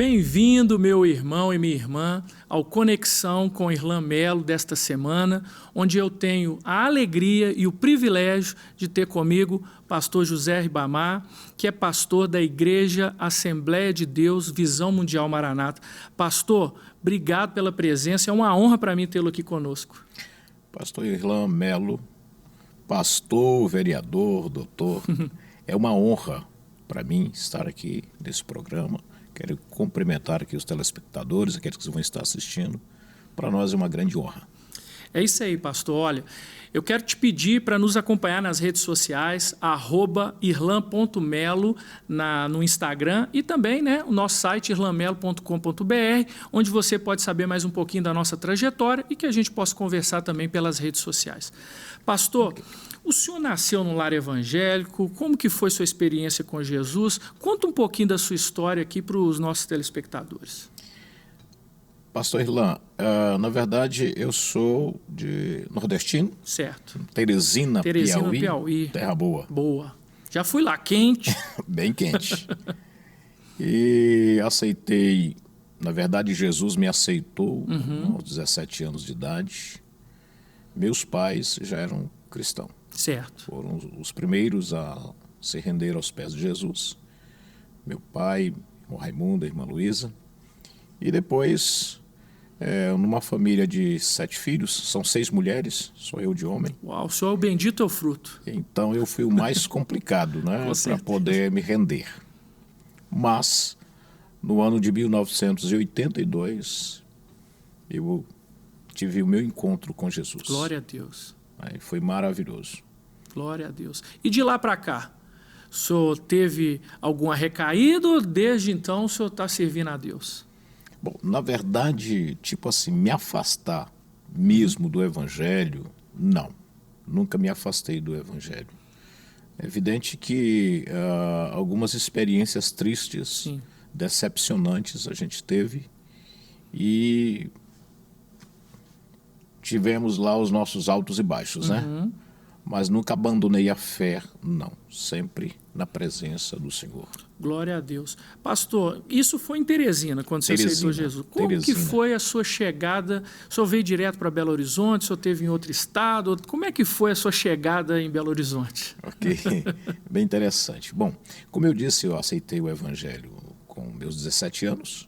Bem-vindo, meu irmão e minha irmã, ao Conexão com Irlan Melo desta semana, onde eu tenho a alegria e o privilégio de ter comigo pastor José Ribamar, que é pastor da Igreja Assembleia de Deus Visão Mundial Maranata. Pastor, obrigado pela presença, é uma honra para mim tê-lo aqui conosco. Pastor Irlan Melo, pastor, vereador, doutor, é uma honra para mim estar aqui nesse programa. Quero cumprimentar aqui os telespectadores, aqueles que vão estar assistindo. Para nós é uma grande honra. É isso aí, pastor. Olha, eu quero te pedir para nos acompanhar nas redes sociais, @irlan.melo no Instagram e também o nosso site irlanmelo.com.br, onde você pode saber mais um pouquinho da nossa trajetória e que a gente possa conversar também pelas redes sociais. Pastor, o senhor nasceu num lar evangélico, como que foi sua experiência com Jesus? Conta um pouquinho da sua história aqui para os nossos telespectadores. Pastor Irlan, na verdade eu sou de nordestino. Certo. Teresina, Piauí. Terra boa. Boa. Já fui lá, quente. Bem quente. E aceitei, na verdade Jesus me aceitou aos 17 anos de idade. Meus pais já eram cristãos. Certo. Foram os primeiros a se render aos pés de Jesus. Meu pai, o Raimundo, a irmã Luísa. E depois, numa família de 7 filhos, são 6 mulheres, sou eu de homem. Uau, o senhor é o bendito é o fruto. Então eu fui o mais complicado, para poder me render. Mas, no ano de 1982, eu tive o meu encontro com Jesus. Glória a Deus. Aí foi maravilhoso. Glória a Deus. E de lá para cá, o senhor teve alguma recaída ou desde então o senhor está servindo a Deus? Bom, na verdade, me afastar mesmo do Evangelho, não. Nunca me afastei do Evangelho. É evidente que algumas experiências tristes, decepcionantes a gente teve e tivemos lá os nossos altos e baixos, Mas nunca abandonei a fé, não. Sempre na presença do Senhor. Glória a Deus. Pastor, isso foi em Teresina, quando você aceitou Jesus. Como que foi a sua chegada? O senhor veio direto para Belo Horizonte? O senhor esteve em outro estado? Como é que foi a sua chegada em Belo Horizonte? Ok, bem interessante. Bom, como eu disse, eu aceitei o Evangelho com meus 17 anos.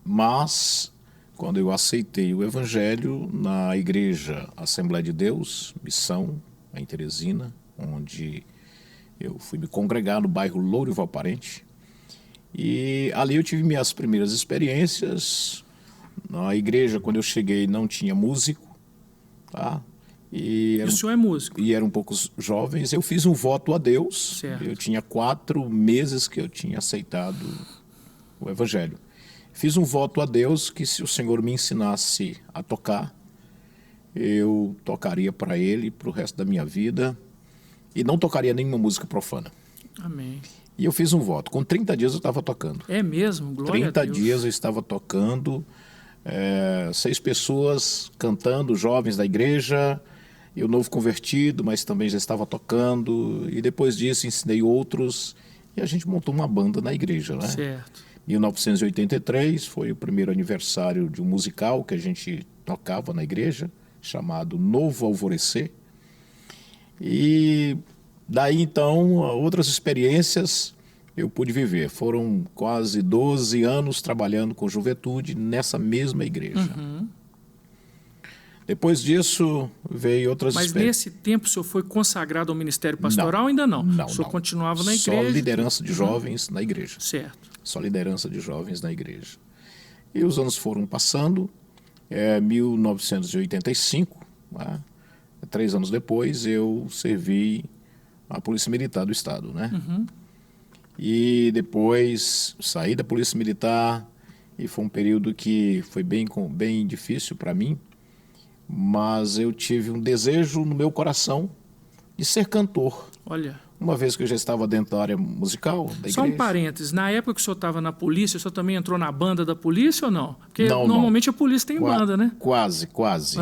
Mas quando eu aceitei o Evangelho na Igreja Assembleia de Deus, Missão, em Teresina, onde eu fui me congregar no bairro Lourival Parente. E ali eu tive minhas primeiras experiências. Na igreja, quando eu cheguei, não tinha músico. Tá? E o senhor é músico? E eram poucos jovens. Eu fiz um voto a Deus. Certo. Eu tinha 4 meses que eu tinha aceitado o Evangelho. Fiz um voto a Deus que se o Senhor me ensinasse a tocar, eu tocaria para Ele para o resto da minha vida e não tocaria nenhuma música profana. Amém. E eu fiz um voto. Com 30 dias eu estava tocando. É mesmo? Glória a Deus. 30 dias eu estava tocando, 6 pessoas cantando, jovens da igreja, eu novo convertido, mas também já estava tocando. E depois disso ensinei outros e a gente montou uma banda na igreja, Certo. 1983 foi o primeiro aniversário de um musical que a gente tocava na igreja, chamado Novo Alvorecer. E daí então outras experiências eu pude viver. Foram quase 12 anos trabalhando com juventude nessa mesma igreja. Depois disso veio outras experiências. Mas nesse tempo o senhor foi consagrado ao ministério pastoral? Não, ainda não? Não. O senhor continuava na igreja? Só liderança de jovens na igreja. Certo. Só liderança de jovens na igreja. E os anos foram passando. 1985, 3 anos depois, eu servi a Polícia Militar do Estado, E depois saí da Polícia Militar e foi um período que foi bem difícil para mim, mas eu tive um desejo no meu coração de ser cantor. Olha. Uma vez que eu já estava dentro da área musical da igreja. Só um parênteses, na época que o senhor estava na polícia, o senhor também entrou na banda da polícia ou não? Porque normalmente a polícia tem banda, né? Quase. Quase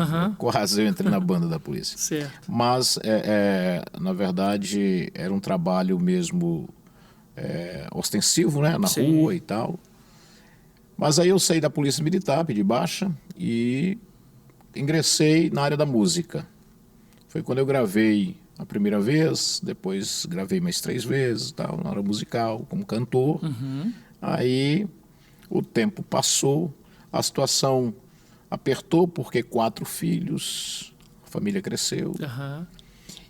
eu entrei na banda da polícia. Certo. Mas, na verdade, era um trabalho mesmo ostensivo, né? Na Sim. rua e tal. Mas aí eu saí da Polícia Militar, pedi baixa e ingressei na área da música. Foi quando eu gravei a primeira vez, depois gravei mais 3 vezes, tal, na área musical, como cantor. Aí o tempo passou, a situação apertou porque 4 filhos, a família cresceu. Aham.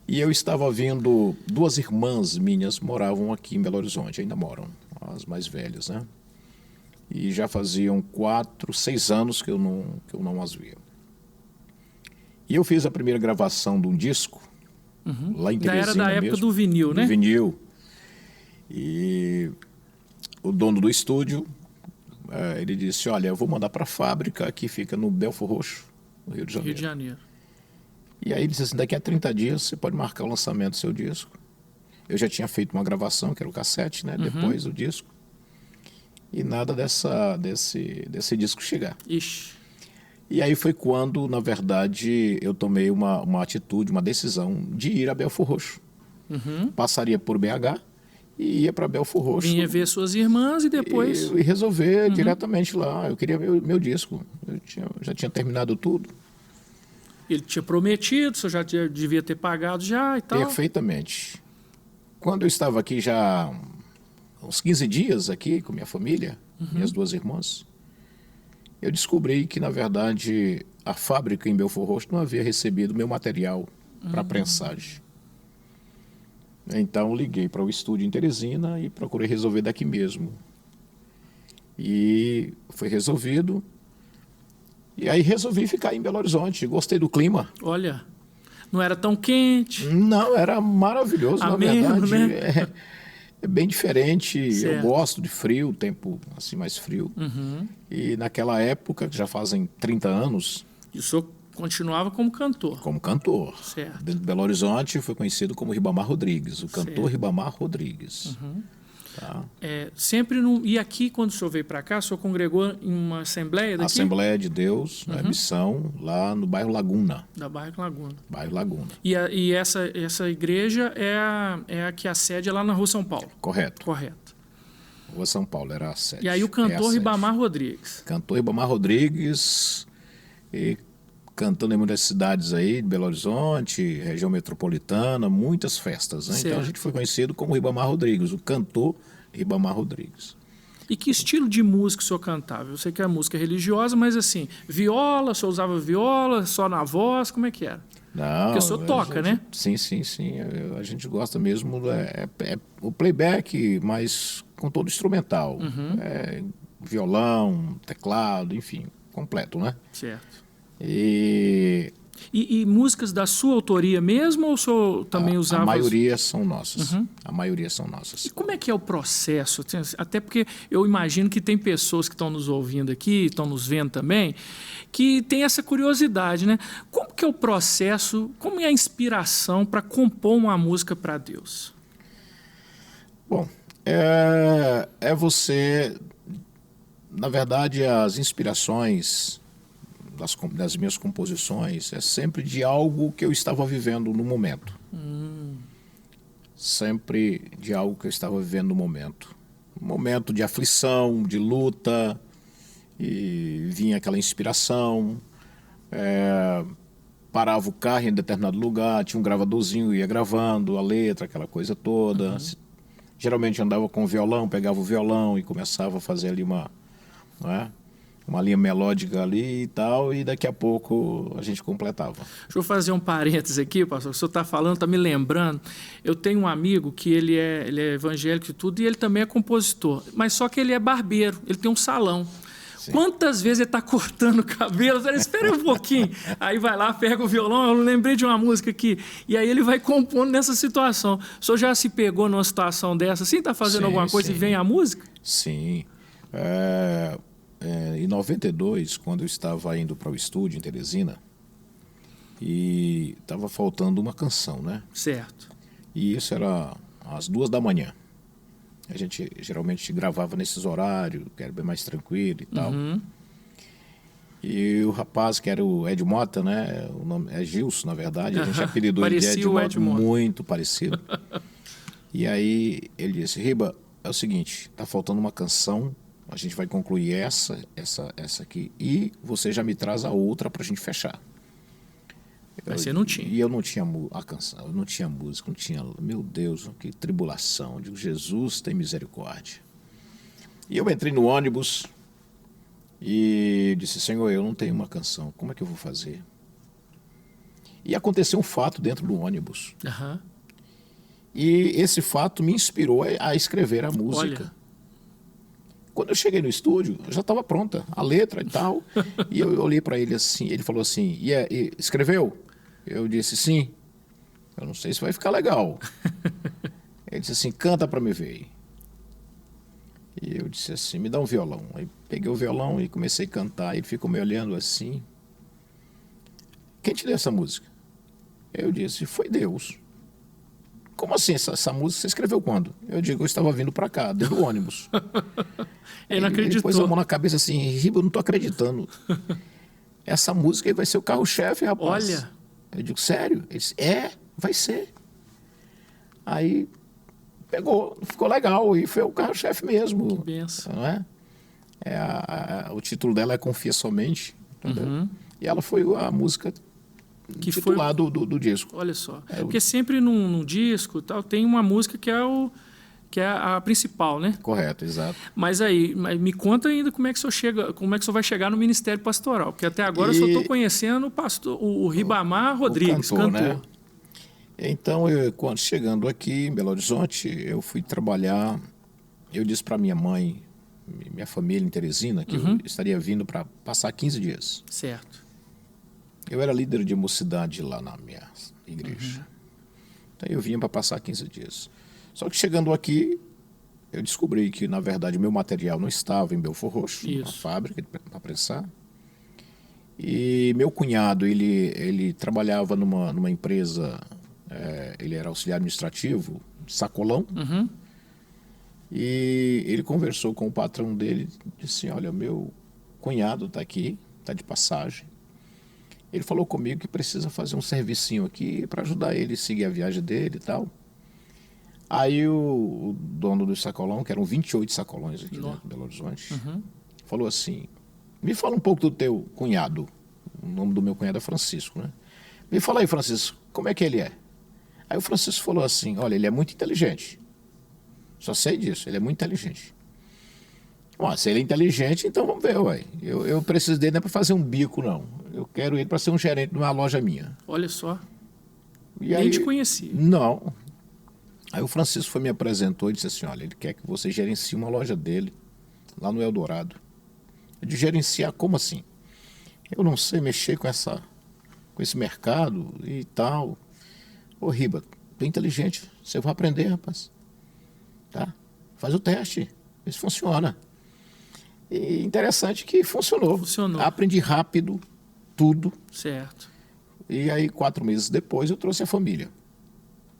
E eu estava vendo 2 irmãs minhas moravam aqui em Belo Horizonte, ainda moram, as mais velhas, né? E já faziam 4, 6 anos que eu não as via. E eu fiz a primeira gravação de um disco, lá em Teresina Era da época mesmo, do vinil, né? do vinil. E o dono do estúdio, ele disse, olha, eu vou mandar para a fábrica, que fica no Belfor Roxo, no Rio de Janeiro. Rio de Janeiro. E aí ele disse assim, daqui a 30 dias você pode marcar o lançamento do seu disco. Eu já tinha feito uma gravação, que era o cassete, né? Depois o disco. E nada desse disco chegar. Ixi. E aí foi quando, na verdade, eu tomei uma atitude, uma decisão de ir a Belfor Roxo. Passaria por BH e ia para Belfor Roxo. Vinha ver suas irmãs e depois... E resolver diretamente lá. Eu queria meu disco. Já tinha terminado tudo. Ele tinha prometido, você já devia ter pagado já e tal. Perfeitamente. Quando eu estava aqui já uns 15 dias aqui com minha família, minhas 2 irmãs, eu descobri que, na verdade, a fábrica em Belfor Roxo não havia recebido meu material para prensagem. Então, liguei para o estúdio em Teresina e procurei resolver daqui mesmo. E foi resolvido. E aí resolvi ficar em Belo Horizonte. Gostei do clima. Olha, não era tão quente. Não, era maravilhoso, Ameno, na verdade. né? É bem diferente. Certo. Eu gosto de frio, tempo assim mais frio. E naquela época, que já fazem 30 anos, E o senhor continuava como cantor. como cantor. Certo. Dentro de Belo Horizonte, foi conhecido como Ribamar Rodrigues, o cantor Certo. Ribamar Rodrigues. Tá? Sempre no... E aqui, quando o senhor veio para cá, o senhor congregou em uma assembleia daqui? Assembleia de Deus, né, missão, lá no bairro Laguna. Da Bairro Laguna. Bairro Laguna. E essa igreja é a que a sede é lá na Rua São Paulo. Correto. Correto. Rua São Paulo, era a sede. E aí o É a cantor sede. Ribamar Rodrigues. Cantor Ribamar Rodrigues, e cantando em muitas cidades aí, de Belo Horizonte, região metropolitana, muitas festas. Né? Então Certo. a gente foi conhecido como Ribamar Rodrigues, o cantor Ribamar Rodrigues. E que estilo de música o senhor cantava? Eu sei que a música é religiosa, mas assim, viola, o senhor usava viola, só na voz, como é que era? Não, Porque o senhor toca, né? Sim, sim, sim. A gente gosta mesmo, o playback, mas com todo instrumental. Violão, teclado, enfim, completo, né? Certo. E músicas da sua autoria mesmo ou o senhor também usava? a maioria são nossas. A maioria são nossas. E como é que é o processo? Até porque eu imagino que tem pessoas que estão nos ouvindo aqui, estão nos vendo também, que tem essa curiosidade, né? Como que é o processo, como é a inspiração para compor uma música para Deus? Bom, é você... Na verdade, as inspirações das minhas composições é sempre de algo que eu estava vivendo no momento. Sempre de algo que eu estava vivendo no momento. Um momento de aflição, de luta, e vinha aquela inspiração. Parava o carro em determinado lugar, tinha um gravadorzinho, ia gravando a letra, aquela coisa toda. Geralmente andava com o violão, pegava o violão e começava a fazer ali uma linha melódica ali e tal, e daqui a pouco a gente completava. Deixa eu fazer um parênteses aqui, pastor. O senhor está falando, está me lembrando. Eu tenho um amigo que ele é evangélico e tudo, e ele também é compositor, mas só que ele é barbeiro, ele tem um salão. Sim. Quantas vezes ele está cortando o cabelo? Ele espera um pouquinho. Aí vai lá, pega o violão, eu lembrei de uma música aqui. E aí ele vai compondo nessa situação. O senhor já se pegou numa situação dessa? Assim, está fazendo alguma coisa e vem a música? Sim. Em 92, quando eu estava indo para o estúdio em Teresina, e estava faltando uma canção, né? Certo. E isso era às 2 da manhã. A gente geralmente gravava nesses horários, que era bem mais tranquilo e tal. E o rapaz, que era o Ed Mota, né? O nome é Gilson, na verdade. A gente apelidou ele de Ed Mota, muito parecido. E aí ele disse, Riba, é o seguinte, tá faltando uma canção, a gente vai concluir essa aqui, e você já me traz a outra pra gente fechar. Mas você não tinha. E eu não tinha a canção, eu não tinha música, não tinha... Meu Deus, que tribulação. Eu digo, Jesus, tem misericórdia. E eu entrei no ônibus e disse, Senhor, eu não tenho uma canção, como é que eu vou fazer? E aconteceu um fato dentro do ônibus. Uhum. E esse fato me inspirou a escrever a música. Olha. Quando eu cheguei no estúdio, já estava pronta a letra e tal. E eu olhei para ele assim, ele falou assim, e escreveu? Eu disse, sim. Eu não sei se vai ficar legal. Ele disse assim, canta para me ver. E eu disse assim, me dá um violão. Aí peguei o violão e comecei a cantar. Ele ficou me olhando assim. Quem te deu essa música? Eu disse, foi Deus. Como assim, essa música você escreveu quando? Eu digo, eu estava vindo para cá, dentro do ônibus. Ele não acreditou. Ele pôs a mão na cabeça assim, Riba, eu não estou acreditando. Essa música aí vai ser o carro-chefe, rapaz. Olha. Eu digo, sério? Ele disse, vai ser. Aí pegou, ficou legal, e foi o carro-chefe mesmo. Que benção. Não é? O título dela é Confia Somente, entendeu? Uhum. E ela foi a música que titular foi... do disco. Olha só, porque sempre num disco tal, tem uma música que é a principal, né? Correto, exato. Mas me conta ainda como é que o senhor vai chegar no Ministério Pastoral, porque até agora eu só estou conhecendo o Ribamar Rodrigues, cantor. Né? Então, chegando aqui em Belo Horizonte, eu fui trabalhar, eu disse para minha mãe, minha família em Teresina, que eu estaria vindo para passar 15 dias. Certo. Eu era líder de mocidade lá na minha igreja. Então eu vinha para passar 15 dias. Só que chegando aqui, eu descobri que, na verdade, o meu material não estava em Belfor Roxo, na fábrica para prensar. E meu cunhado, ele trabalhava numa empresa, ele era auxiliar administrativo, sacolão. E ele conversou com o patrão dele e disse, olha, meu cunhado está aqui, está de passagem. Ele falou comigo que precisa fazer um servicinho aqui para ajudar ele a seguir a viagem dele e tal. Aí o dono do sacolão, que eram 28 sacolões aqui dentro de Belo Horizonte, falou assim, me fala um pouco do teu cunhado. O nome do meu cunhado é Francisco, né? Me fala aí, Francisco, como é que ele é? Aí o Francisco falou assim, olha, ele é muito inteligente. Só sei disso, ele é muito inteligente. Bom, se ele é inteligente, então vamos ver, ué. Eu preciso dele não é para fazer um bico, não. Eu quero ele para ser um gerente de uma loja minha. Olha só. E nem aí, te conhecia. Não. Aí o Francisco me apresentou e disse assim, olha, ele quer que você gerencie uma loja dele, lá no Eldorado. Eu disse, gerenciar como assim? Eu não sei mexer com esse mercado e tal. Ô, Riba, tu é inteligente, você vai aprender, rapaz. Tá? Faz o teste, vê se funciona. E interessante que funcionou. Aprendi rápido, tudo. Certo. E aí, 4 meses depois, eu trouxe a família.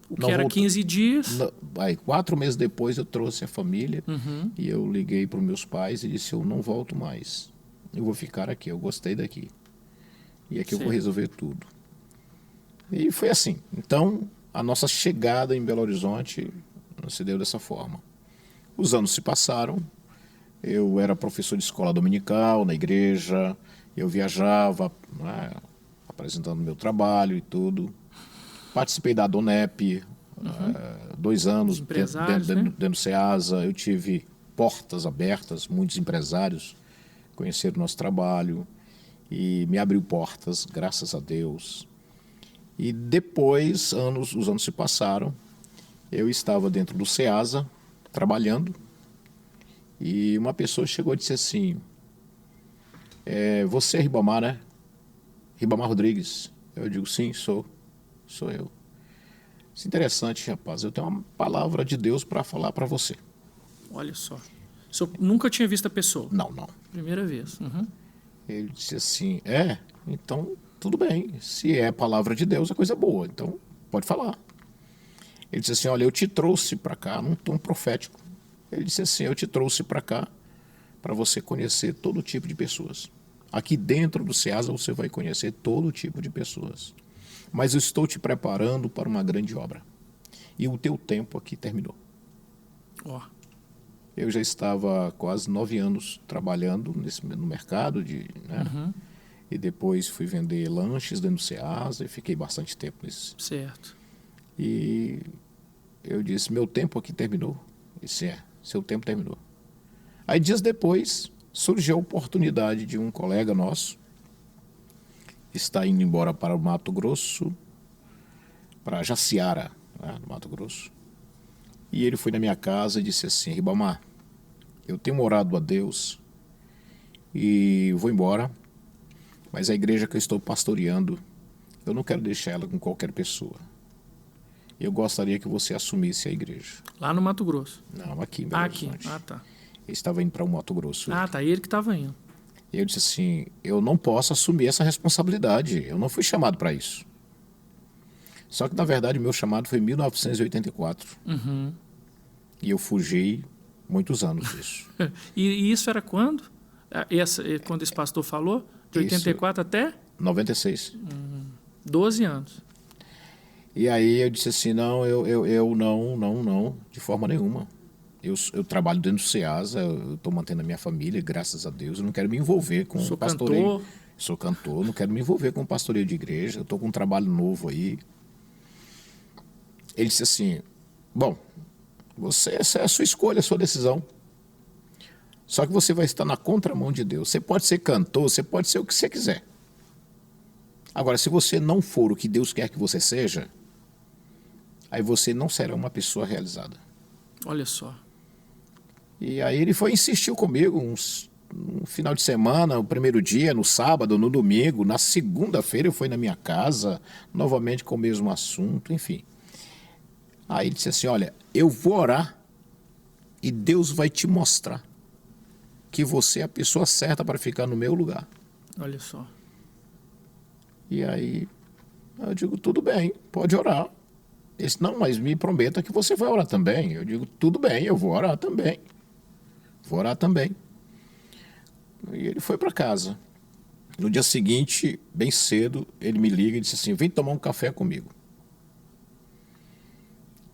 O que era 15 dias? Aí, 4 meses depois, eu trouxe a família. E eu liguei para os meus pais e disse, eu não volto mais. Eu vou ficar aqui, eu gostei daqui. E aqui eu vou resolver tudo. E foi assim. Então, a nossa chegada em Belo Horizonte se deu dessa forma. Os anos se passaram. Eu era professor de escola dominical na igreja, eu viajava, né, apresentando meu trabalho e tudo. Participei da Donep, 2 anos dentro do SEASA. Eu tive portas abertas, muitos empresários conheceram o nosso trabalho e me abriu portas, graças a Deus. E depois, os anos se passaram, eu estava dentro do SEASA, trabalhando, e uma pessoa chegou e disse assim, você é Ribamar, né? Ribamar Rodrigues. Eu digo, sim, sou eu. Isso é interessante, rapaz, eu tenho uma palavra de Deus para falar para você. Olha só. O senhor nunca tinha visto a pessoa? Não. Primeira vez. Ele disse assim, então tudo bem, se é a palavra de Deus é coisa boa, então pode falar. Ele disse assim, olha, eu te trouxe para cá num tom profético. Ele disse assim, eu te trouxe para cá para você conhecer todo tipo de pessoas. Aqui dentro do SEASA você vai conhecer todo tipo de pessoas. Mas eu estou te preparando para uma grande obra. E o teu tempo aqui terminou. Eu já estava quase 9 anos trabalhando no mercado, né? E depois fui vender lanches dentro do Ceasa e fiquei bastante tempo nisso. Certo. E eu disse, meu tempo aqui terminou. Ele disse, seu tempo terminou. Aí dias depois surgiu a oportunidade de um colega nosso está indo embora para o Mato Grosso, para Jaciara, né, no Mato Grosso. E ele foi na minha casa e disse assim, Ribamar, eu tenho orado a Deus e vou embora, mas a igreja que eu estou pastoreando, eu não quero deixar ela com qualquer pessoa. Eu gostaria que você assumisse a igreja. Lá no Mato Grosso? Não, aqui em Belo Horizonte. Ah, tá. Ele estava indo para o Mato Grosso. Ah, tá. Ele que estava indo. E eu disse assim, eu não posso assumir essa responsabilidade. Eu não fui chamado para isso. Só que, na verdade, o meu chamado foi em 1984. E eu fugi muitos anos disso. E isso era quando? Quando esse pastor falou? De 84 até? 96. 12 anos. E aí eu disse assim, não, eu não, de forma nenhuma. Eu trabalho dentro do Ceasa, eu estou mantendo a minha família, graças a Deus. Eu não quero me envolver com Sou pastoreio. cantor. Sou cantor, não quero me envolver com pastoreio de igreja. Eu estou com um trabalho novo aí. Ele disse assim, bom, essa é a sua escolha, a sua decisão. Só que você vai estar na contramão de Deus. Você pode ser cantor, você pode ser o que você quiser. Agora, se você não for o que Deus quer que você seja, aí você não será uma pessoa realizada. Olha só. E aí ele insistiu comigo no final de semana, o primeiro dia, no sábado, no domingo, na segunda-feira eu fui na minha casa, novamente com o mesmo assunto, enfim. Aí ele disse assim, olha, eu vou orar e Deus vai te mostrar que você é a pessoa certa para ficar no meu lugar. Olha só. E aí eu digo, tudo bem, pode orar. Ele disse, não, mas me prometa que você vai orar também. Eu digo, tudo bem, eu vou orar também. Vou orar também. E ele foi para casa. No dia seguinte, bem cedo, ele me liga e disse assim, vem tomar um café comigo.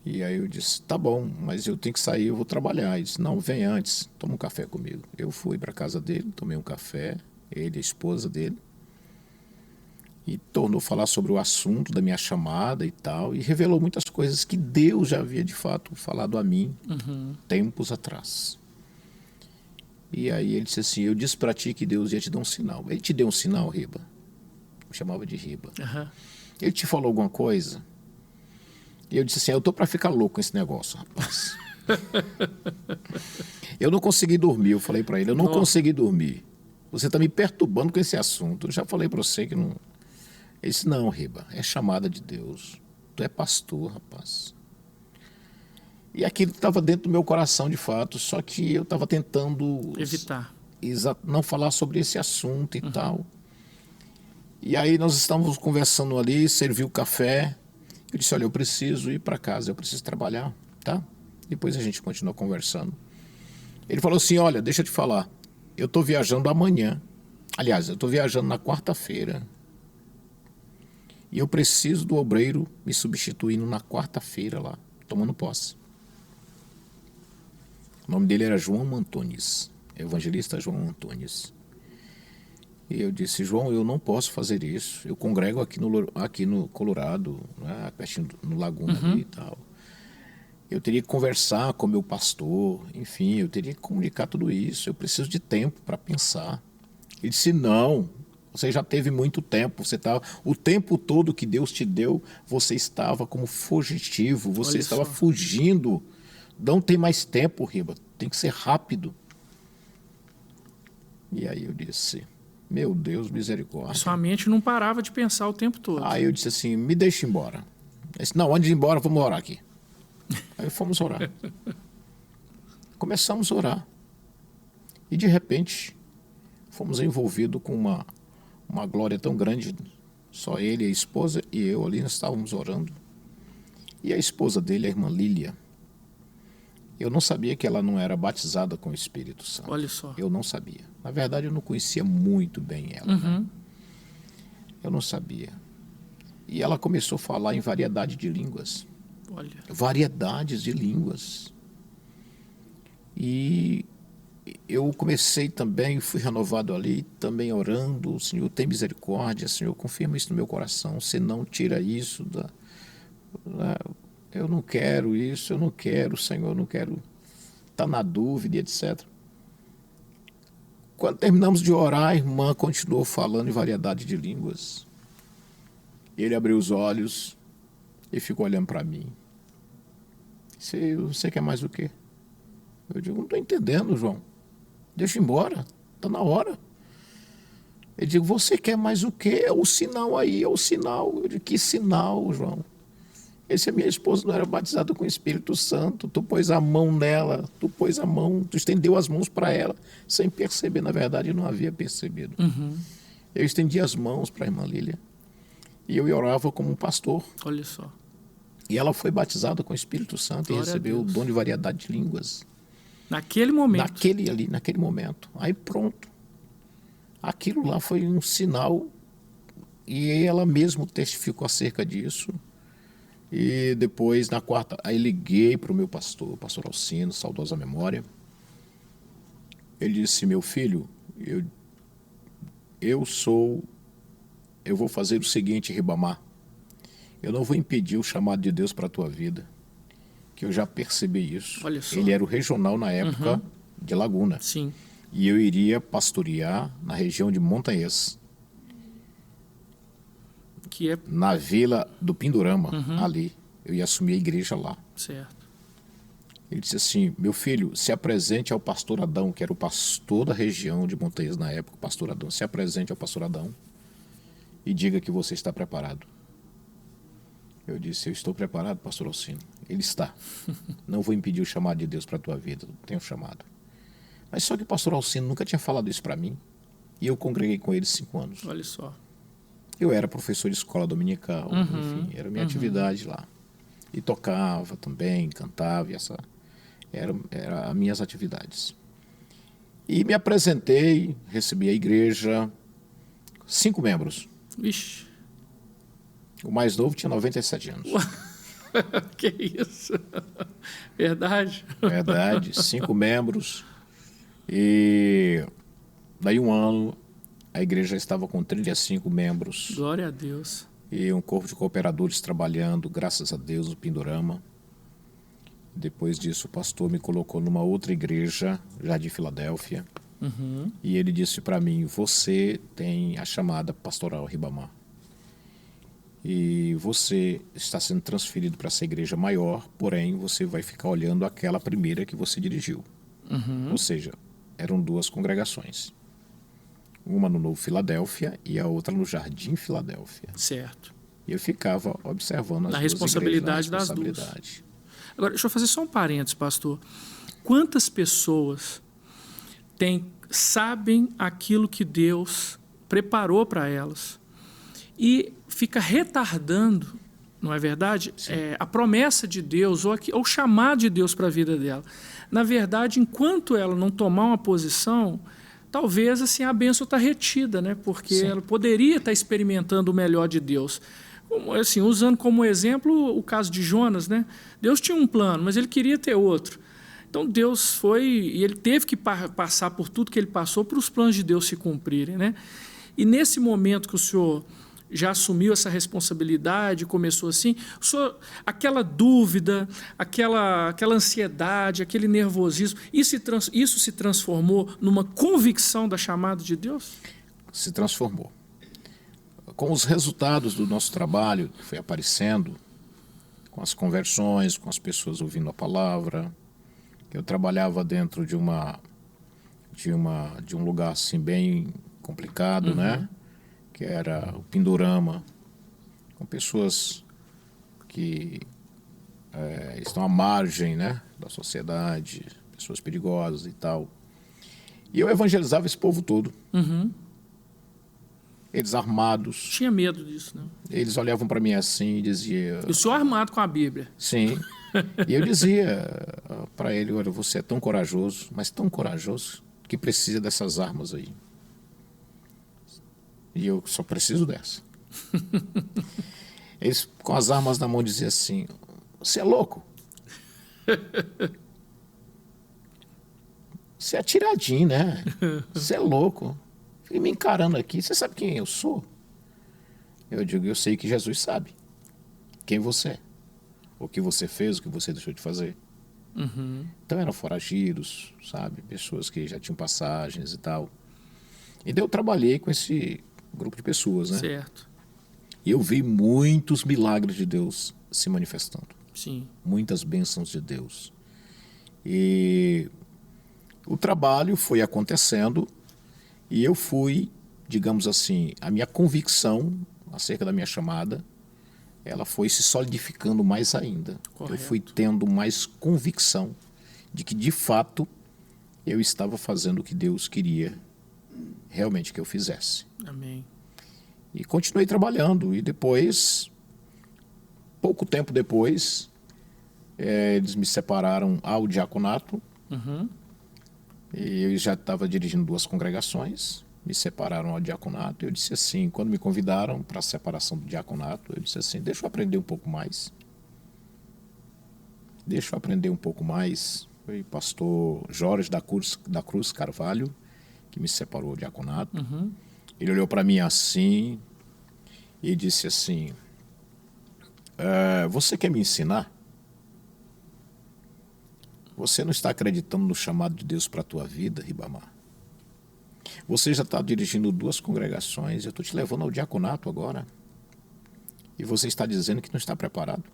E aí eu disse, tá bom, mas eu tenho que sair, eu vou trabalhar. Ele disse, não, vem antes, toma um café comigo. Eu fui para a casa dele, tomei um café, ele, a esposa dele, e tornou a falar sobre o assunto da minha chamada e tal, e revelou muitas coisas que Deus já havia de fato falado a mim tempos atrás. E aí ele disse assim, eu disse para ti que Deus ia te dar um sinal. Ele te deu um sinal, Riba? Me chamava de Riba. Ele te falou alguma coisa? E eu disse assim, eu tô para ficar louco com esse negócio, rapaz. Eu não consegui dormir, eu falei para ele, eu não consegui dormir. Você está me perturbando com esse assunto. Eu já falei para você que não... Ele disse, não, Riba, é chamada de Deus. Tu é pastor, rapaz. E aquilo estava dentro do meu coração, de fato, só que eu estava tentando... Evitar. Não falar sobre esse assunto e tal. E aí nós estávamos conversando ali, serviu o café. Eu disse, olha, eu preciso ir para casa, eu preciso trabalhar, tá? Depois a gente continuou conversando. Ele falou assim, olha, deixa eu te falar, eu estou viajando amanhã. Aliás, eu estou viajando na quarta-feira. E eu preciso do obreiro me substituindo na quarta-feira lá, tomando posse. O nome dele era João Antunes, evangelista João Antunes. E eu disse, João, eu não posso fazer isso. Eu congrego aqui no Colorado, né, pertinho no Laguna ali e tal. Eu teria que conversar com o meu pastor, enfim, eu teria que comunicar tudo isso. Eu preciso de tempo para pensar. Ele disse, não, você já teve muito tempo. O tempo todo que Deus te deu, você estava como fugitivo, você estava fugindo. Não tem mais tempo, Riba, tem que ser rápido. E aí eu disse, meu Deus, misericórdia. Sua mente não parava de pensar o tempo todo. Aí eu disse assim, me deixa embora. Ele disse, não, antes de ir embora, vamos orar aqui. Aí fomos orar. Começamos a orar. E de repente, fomos envolvidos com uma glória tão grande. Só ele, a esposa e eu ali, nós estávamos orando. E a esposa dele, a irmã Lília, eu não sabia que ela não era batizada com o Espírito Santo. Olha só. Eu não sabia. Na verdade, eu não conhecia muito bem ela. Né? Eu não sabia. E ela começou a falar em variedade de línguas. Olha. Variedades de línguas. E eu comecei também, fui renovado ali, também orando, Senhor, tem misericórdia, Senhor, confirma isso no meu coração, se não, tira isso eu não quero isso, eu não quero, Senhor, eu não quero estar na dúvida, etc. Quando terminamos de orar, a irmã continuou falando em variedade de línguas. Ele abriu os olhos e ficou olhando para mim. Você quer mais o quê? Eu digo, não estou entendendo, João. Deixa eu ir embora, está na hora. Ele digo, você quer mais o quê? É o sinal aí, é o sinal. Eu digo, que sinal, João? Esse a minha esposa não era batizada com o Espírito Santo. Tu pôs a mão nela, tu pôs a mão, tu estendeu as mãos para ela, sem perceber. Na verdade, eu não havia percebido. Eu estendi as mãos para a irmã Lília e eu orava como um pastor. Olha só. E ela foi batizada com o Espírito Santo. Glória, e recebeu o dom de variedade de línguas. Naquele momento. Naquele momento. Aí pronto. Aquilo lá foi um sinal e ela mesma testificou acerca disso. E depois, na quarta, aí liguei para o meu pastor, o pastor Alcino, saudosa memória. Ele disse, meu filho, eu vou fazer o seguinte, Ribamar. Eu não vou impedir o chamado de Deus para a tua vida, que eu já percebi isso. Olha só. Ele era o regional na época de Laguna. Sim. E eu iria pastorear na região de Montanhês. Que é... Na vila do Pindorama, ali. Eu ia assumir a igreja lá. Certo. Ele disse assim, meu filho, se apresente ao pastor Adão, que era o pastor da região de Montanhês na época, o pastor Adão. Se apresente ao pastor Adão e diga que você está preparado. Eu disse, eu estou preparado, pastor Alcino. Ele está. Não vou impedir o chamado de Deus para a tua vida, tenho chamado. Mas só que o pastor Alcino nunca tinha falado isso para mim. E eu congreguei com ele 5 anos. Olha só. Eu era professor de escola dominical, enfim, era a minha atividade lá. E tocava também, cantava, e essa era as minhas atividades. E me apresentei, recebi a igreja, 5 membros. Ixi. O mais novo tinha 97 anos. Que isso? Verdade? Verdade, 5 membros. E daí 1 ano, a igreja estava com 35 membros. Glória a Deus. E um corpo de cooperadores trabalhando, graças a Deus, no Pindorama. Depois disso, o pastor me colocou numa outra igreja, já de Filadélfia. E ele disse para mim, você tem a chamada pastoral Ribamar. E você está sendo transferido para essa igreja maior, porém você vai ficar olhando aquela primeira que você dirigiu. Ou seja, eram 2 congregações. Uma no Novo Filadélfia e a outra no Jardim Filadélfia. Certo. E eu ficava observando as Na duas responsabilidade igrejas, na das responsabilidade. Agora, deixa eu fazer só um parênteses, pastor. Quantas pessoas sabem aquilo que Deus preparou para elas e fica retardando, não é verdade? A promessa de Deus ou o chamado de Deus para a vida dela. Na verdade, enquanto ela não tomar uma posição, talvez assim, a bênção está retida, né? Porque ela poderia estar experimentando o melhor de Deus. Assim, usando como exemplo o caso de Jonas, né? Deus tinha um plano, mas ele queria ter outro. Então Deus foi, e ele teve que passar por tudo que ele passou para os planos de Deus se cumprirem, né? E nesse momento que o senhor já assumiu essa responsabilidade, começou assim, o senhor, aquela dúvida, aquela ansiedade, aquele nervosismo, isso se transformou numa convicção da chamada de Deus? Se transformou. Com os resultados do nosso trabalho que foi aparecendo, com as conversões, com as pessoas ouvindo a palavra, eu trabalhava dentro de um lugar assim bem complicado, né? Que era o Pindorama, com pessoas que estão à margem, né, da sociedade, pessoas perigosas e tal. E eu evangelizava esse povo todo. Eles armados. Tinha medo disso, né? Eles olhavam para mim assim e diziam... E o senhor armado com a Bíblia. Sim. E eu dizia para ele, olha, você é tão corajoso, mas tão corajoso, que precisa dessas armas aí. E eu só preciso dessa. Eles, com as armas na mão, diziam assim, você é louco? você é tiradinho, né? Você é louco. Fica me encarando aqui. Você sabe quem eu sou? Eu digo, eu sei que Jesus sabe quem você é. O que você fez, o que você deixou de fazer. Então eram foragidos, sabe? Pessoas que já tinham passagens e tal. E daí eu trabalhei com esse grupo de pessoas, né? Certo. E eu vi muitos milagres de Deus se manifestando. Sim. Muitas bênçãos de Deus. E o trabalho foi acontecendo e eu fui, digamos assim, a minha convicção acerca da minha chamada, ela foi se solidificando mais ainda. Correto. Eu fui tendo mais convicção de que, de fato, eu estava fazendo o que Deus queria realmente que eu fizesse. Amém. E continuei trabalhando. E depois, pouco tempo depois, eles me separaram ao diaconato. E eu já estava dirigindo 2 congregações. Me separaram ao diaconato. Eu disse assim, quando me convidaram para a separação do diaconato, eu disse assim, deixa eu aprender um pouco mais. Deixa eu aprender um pouco mais. Foi o pastor Jorge da Cruz Carvalho que me separou do diaconato. Ele olhou para mim assim e disse assim, você quer me ensinar? Você não está acreditando no chamado de Deus para a tua vida, Ribamar? Você já está dirigindo 2 congregações, eu estou te levando ao diaconato agora. E você está dizendo que não está preparado.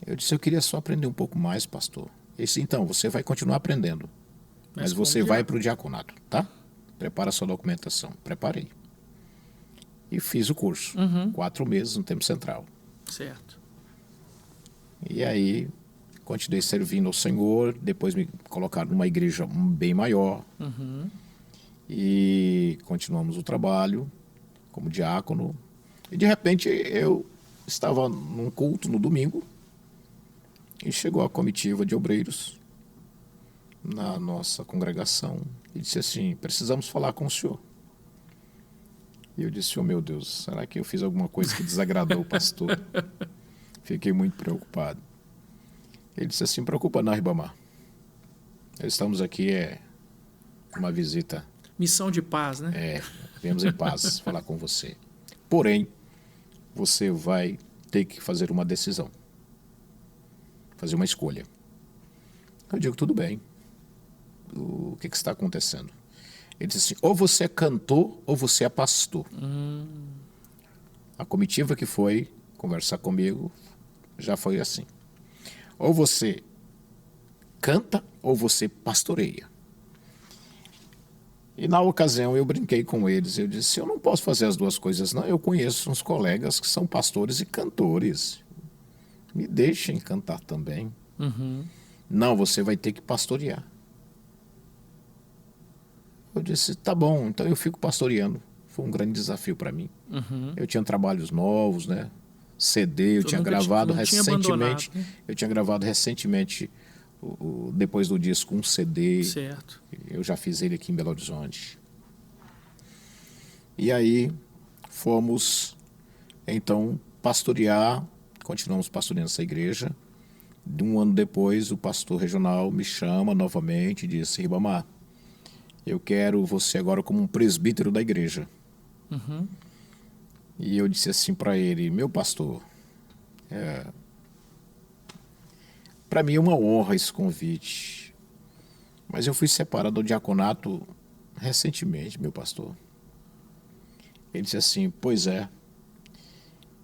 Eu disse, eu queria só aprender um pouco mais, pastor. Ele disse, então, você vai continuar aprendendo. Mas você vai para o diaconato, tá? Prepara a sua documentação. Preparei. E fiz o curso. 4 meses no Tempo Central. Certo. E aí, continuei servindo ao Senhor. Depois me colocaram numa igreja bem maior. E continuamos o trabalho como diácono. E de repente eu estava num culto no domingo e chegou a comitiva de obreiros na nossa congregação e disse assim, precisamos falar com o senhor. E eu disse, oh meu Deus, será que eu fiz alguma coisa que desagradou o pastor? Fiquei muito preocupado. Ele disse assim, preocupa não, Ribamar. Estamos aqui, uma visita. Missão de paz, né? Viemos em paz falar com você. Porém, você vai ter que fazer uma decisão. Fazer uma escolha. Eu digo, tudo bem. O que está acontecendo? Ele disse assim, ou você é cantor ou você é pastor. A comitiva que foi conversar comigo já foi assim. Ou você canta ou você pastoreia. E na ocasião eu brinquei com eles. Eu disse, eu não posso fazer as 2 coisas não. Eu conheço uns colegas que são pastores e cantores. Me deixem cantar também. Não, você vai ter que pastorear. Eu disse, tá bom, então eu fico pastoreando. Foi um grande desafio para mim. Eu tinha trabalhos novos, né? CD, eu tinha gravado recentemente. Eu tinha gravado recentemente, depois do disco, um CD. Certo. Eu já fiz ele aqui em Belo Horizonte. E aí fomos, então, pastorear. Continuamos pastoreando essa igreja. De 1 ano depois, o pastor regional me chama novamente e disse, Ribamar, eu quero você agora como um presbítero da igreja. E eu disse assim para ele, meu pastor, para mim é uma honra esse convite, mas eu fui separado do diaconato recentemente, meu pastor. Ele disse assim, pois é.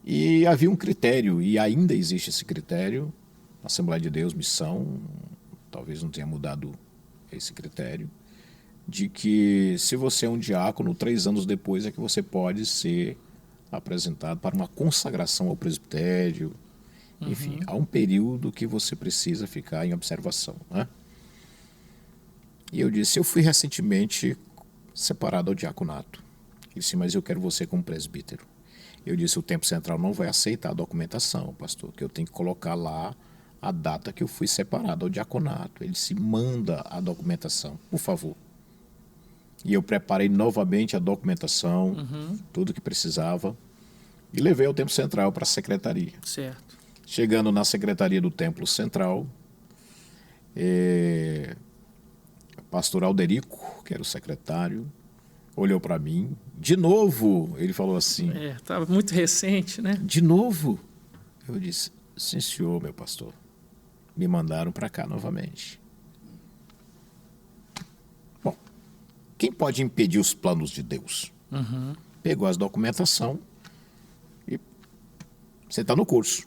E havia um critério, e ainda existe esse critério, Assembleia de Deus, missão, talvez não tenha mudado esse critério, de que se você é um diácono, 3 anos depois é que você pode ser apresentado para uma consagração ao presbitério. Enfim, há um período que você precisa ficar em observação, né? E eu disse, eu fui recentemente separado ao diaconato. Ele disse, mas eu quero você como presbítero. Eu disse, o Tempo Central não vai aceitar a documentação, pastor, que eu tenho que colocar lá a data que eu fui separado ao diaconato. Ele disse, manda a documentação, por favor. E eu preparei novamente a documentação, tudo que precisava, e levei ao Templo Central para a secretaria. Certo. Chegando na secretaria do Templo Central, pastor Alderico, que era o secretário, olhou para mim. De novo, ele falou assim. Estava muito recente, né? De novo? Eu disse, sim, senhor, meu pastor. Me mandaram para cá novamente. Bom, quem pode impedir os planos de Deus? Uhum. Pegou as documentação e você está no curso,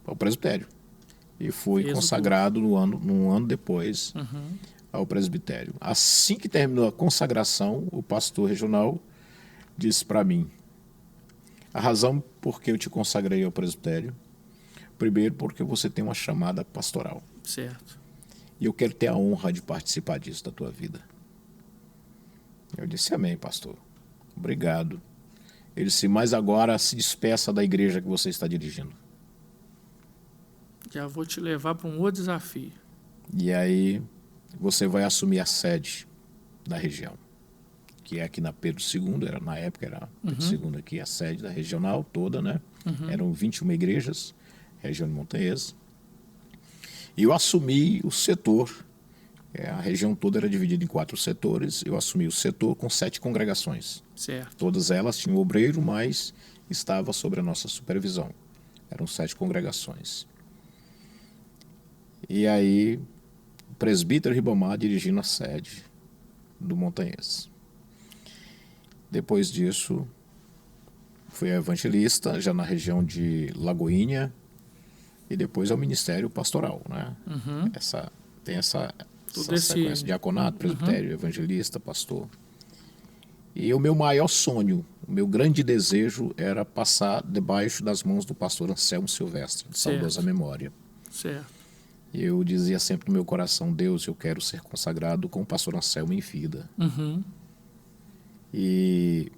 ao presbitério. E fui consagrado num ano depois ao presbitério. Assim que terminou a consagração, o pastor regional disse para mim, a razão por que eu te consagrei ao presbitério, primeiro porque você tem uma chamada pastoral. Certo. E eu quero ter a honra de participar disso da tua vida. Eu disse, amém, pastor. Obrigado. Ele disse, mas agora se despeça da igreja que você está dirigindo. Já vou te levar para um outro desafio. E aí você vai assumir a sede da região, que é aqui na Pedro II, na época era Pedro II aqui, a sede da regional toda, né? Eram 21 igrejas, região de Montanhês. E eu assumi o setor, a região toda era dividida em 4 setores, eu assumi o setor com 7 congregações. Certo. Todas elas tinham obreiro, mas estava sob a nossa supervisão. Eram 7 congregações. E aí, o presbítero Ribamar dirigindo a sede do Montanhês. Depois disso, fui evangelista, já na região de Lagoinha, e depois ao ministério pastoral, né? Tem essa sequência, diaconato, presbitério, evangelista, pastor. E o meu maior sonho, o meu grande desejo era passar debaixo das mãos do pastor Anselmo Silvestre, de saudosa memória. Certo. E eu dizia sempre no meu coração, Deus, eu quero ser consagrado com o pastor Anselmo em vida. E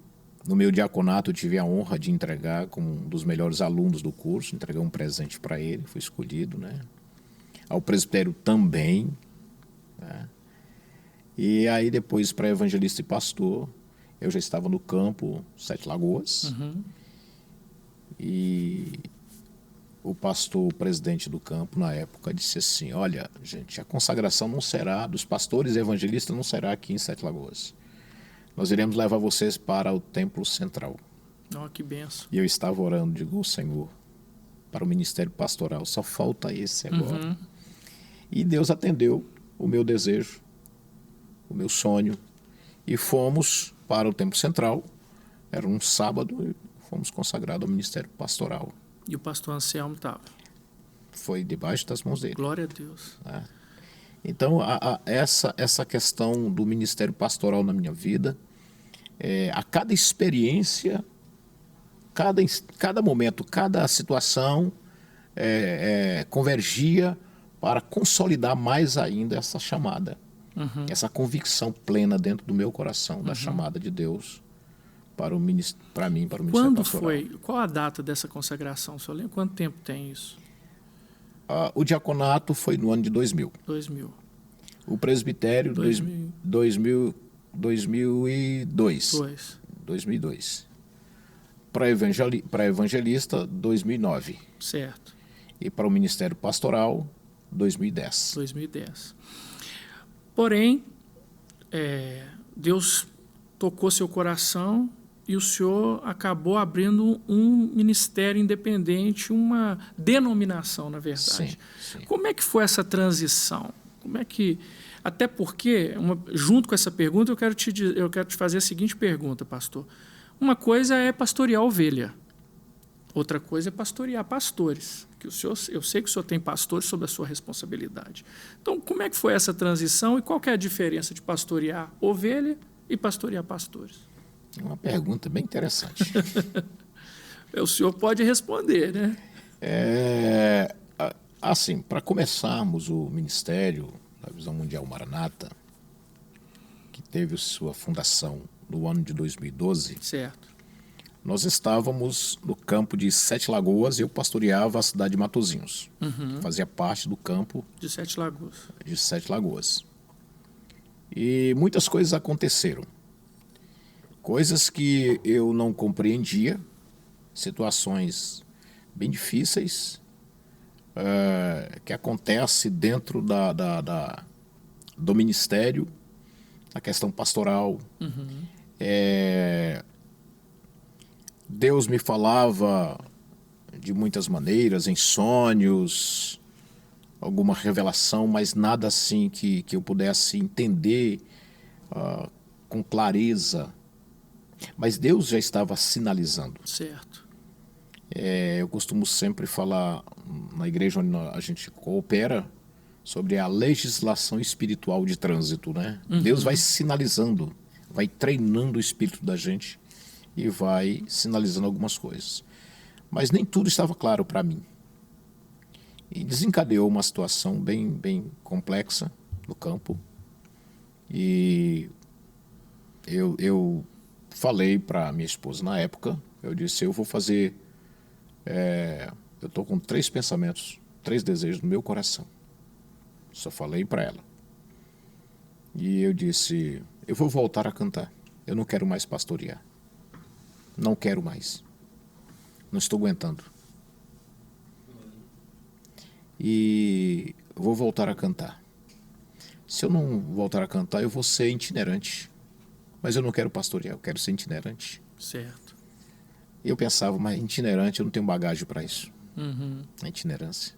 no meu diaconato eu tive a honra de entregar, como um dos melhores alunos do curso, entregar um presente para ele, fui escolhido, né? Ao presbitério também, né? E aí depois para evangelista e pastor, eu já estava no campo, 7 Lagoas, e o pastor, o presidente do campo na época, disse assim, olha, gente, a consagração não será, dos pastores e evangelistas não será aqui em 7 Lagoas. Nós iremos levar vocês para o templo central. Oh, que benção. E eu estava orando, digo, Senhor, para o ministério pastoral, só falta esse agora. E Deus atendeu o meu desejo, o meu sonho, e fomos para o templo central, era um sábado, e fomos consagrados ao ministério pastoral. E o pastor Anselmo estava? Foi debaixo das mãos dele. Glória a Deus. Então, essa questão do ministério pastoral na minha vida, a cada experiência, cada momento, cada situação convergia para consolidar mais ainda essa chamada, essa convicção plena dentro do meu coração da chamada de Deus para mim, para o ministério Quando pastoral. foi? Qual a data dessa consagração? O senhor lembra? Quanto tempo tem isso? O diaconato foi no ano de 2000. 2000. O presbitério, 2002. 2002. Para evangelista, 2009. Certo. E para o ministério pastoral, 2010. 2010. Porém, Deus tocou seu coração e o senhor acabou abrindo um ministério independente, uma denominação, na verdade. Sim. Como é que foi essa transição? Como é que... Até porque, junto com essa pergunta, eu quero te fazer a seguinte pergunta, pastor. Uma coisa é pastorear ovelha. Outra coisa é pastorear pastores. Eu sei que o senhor tem pastores sob a sua responsabilidade. Então, como é que foi essa transição e qual que é a diferença de pastorear ovelha e pastorear pastores? É uma pergunta bem interessante. O senhor pode responder, né? Assim, para começarmos o ministério da Visão Mundial Maranata, que teve sua fundação no ano de 2012, certo. Nós estávamos no campo de 7 Lagoas e eu pastoreava a cidade de Matozinhos. Fazia parte do campo de 7 Lagoas. De 7 Lagoas. E muitas coisas aconteceram. Coisas que eu não compreendia, situações bem difíceis, que acontecem dentro do ministério, a questão pastoral. Deus me falava de muitas maneiras, em sonhos, alguma revelação, mas nada assim que eu pudesse entender com clareza. Mas Deus já estava sinalizando. Certo. Eu costumo sempre falar na igreja onde a gente coopera sobre a legislação espiritual de trânsito, né? Deus vai sinalizando, vai treinando o espírito da gente e vai sinalizando algumas coisas. Mas nem tudo estava claro para mim. E desencadeou uma situação bem complexa no campo. E eu falei para minha esposa na época, eu disse, eu vou fazer... eu estou com 3 pensamentos, 3 desejos no meu coração. Só falei para ela. E eu disse, eu vou voltar a cantar. Eu não quero mais pastorear. Não quero mais. Não estou aguentando. E vou voltar a cantar. Se eu não voltar a cantar, eu vou ser itinerante. Mas eu não quero pastorear, eu quero ser itinerante. Certo. Eu pensava, mas itinerante, eu não tenho bagagem para isso. A itinerância.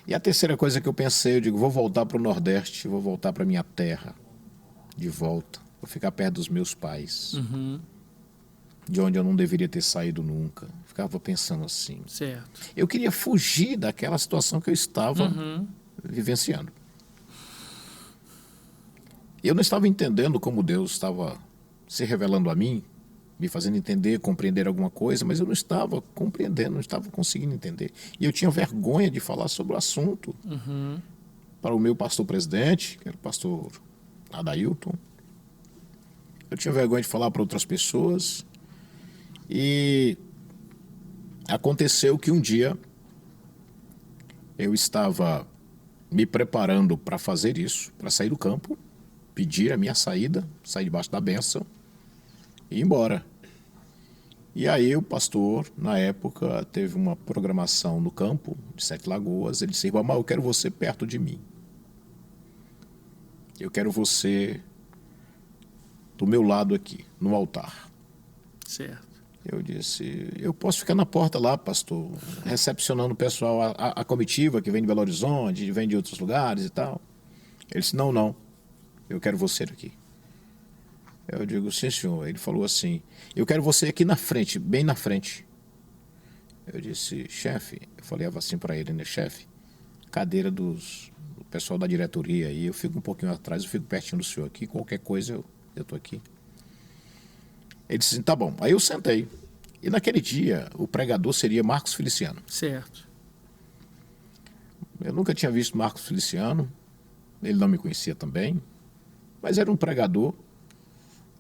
E a terceira coisa que eu pensei, eu digo, vou voltar para o Nordeste, vou voltar para minha terra, de volta. Vou ficar perto dos meus pais, de onde eu não deveria ter saído nunca. Ficava pensando assim. Certo. Eu queria fugir daquela situação que eu estava vivenciando. Eu não estava entendendo como Deus estava se revelando a mim, me fazendo entender, compreender alguma coisa, mas eu não estava compreendendo, não estava conseguindo entender. E eu tinha vergonha de falar sobre o assunto para o meu pastor presidente, que era o pastor Adailton. Eu tinha vergonha de falar para outras pessoas. E aconteceu que um dia eu estava me preparando para fazer isso, para sair do campo, pedir a minha saída, sair debaixo da bênção e ir embora. E aí o pastor, na época, teve uma programação no campo de 7 Lagoas. Ele disse, Ribamar, eu quero você perto de mim. Eu quero você do meu lado aqui, no altar. Certo. Eu disse, eu posso ficar na porta lá, pastor, recepcionando o pessoal, a comitiva que vem de Belo Horizonte, vem de outros lugares e tal. Ele disse, não, eu quero você aqui. Eu digo, sim, senhor. Ele falou assim, eu quero você aqui na frente, bem na frente. Eu disse, chefe, eu falei assim para ele, né, chefe, cadeira do pessoal da diretoria aí, eu fico um pouquinho atrás, eu fico pertinho do senhor aqui, qualquer coisa eu tô aqui. Ele disse, tá bom. Aí eu sentei. E naquele dia, o pregador seria Marcos Feliciano. Certo. Eu nunca tinha visto Marcos Feliciano, ele não me conhecia também, mas era um pregador,